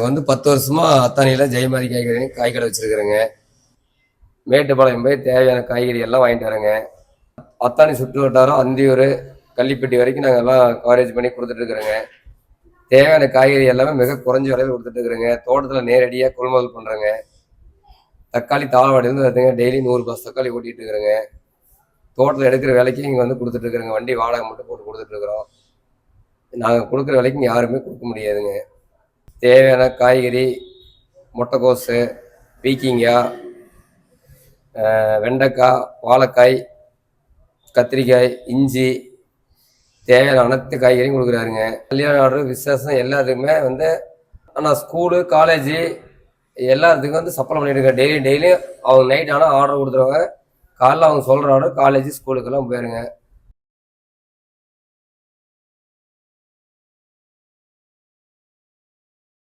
வந்து 10 வருஷமா அத்தானியில ஜெயமாரி காய்கறி வச்சிருக்கிறேங்க. மேட்டுப்பாளையம் போய் தேவையான காய்கறி எல்லாம் வாங்கிட்டு வரேங்க. அத்தானி சுற்று வட்டாரம் அந்தியூர் கள்ளிப்பட்டி வரைக்கும் நாங்கள் எல்லாம் கவரேஜ் பண்ணி கொடுத்துட்டு இருக்கிறோங்க. தேவையான காய்கறி எல்லாமே மிக குறைஞ்ச விலையில் கொடுத்துட்டு இருக்கிறேங்க. தோட்டத்தில் நேரடியாக கொள்முதல் பண்ணுறேங்க. தக்காளி தாளவாடியிலேருந்து பார்த்துங்க டெய்லி 100 பஸ் தக்காளி ஓட்டிகிட்டு இருக்கிறேங்க. தோட்டத்தில் எடுக்கிற விலைக்கு இங்கே வந்து கொடுத்துட்டு இருக்கிறேங்க. வண்டி வாடகை மட்டும் போட்டு கொடுத்துட்டு இருக்கிறோம். நாங்கள் கொடுக்குற விலைக்கு இங்கே யாருமே கொடுக்க முடியாதுங்க. தேவையான காய்கறி முட்டைக்கோசு, பீக்கிங்காய், வெண்டைக்காய், வாழைக்காய், கத்திரிக்காய், இஞ்சி தேவையான அனைத்து காய்கறியும் கொடுக்குறாருங்க. கல்யாண ஆர்டர் விசேஷம் எல்லாத்துக்குமே வந்து ஆனால் ஸ்கூலு காலேஜு எல்லாத்துக்கும் வந்து சப்ளை பண்ணிட்டு இருக்கேன். டெய்லியும் அவங்க நைட் ஆனால் ஆர்டர் கொடுத்துருவாங்க. காலைல அவங்க சொல்கிற ஆர்டர் காலேஜ் ஸ்கூலுக்கெல்லாம் போயிருங்க.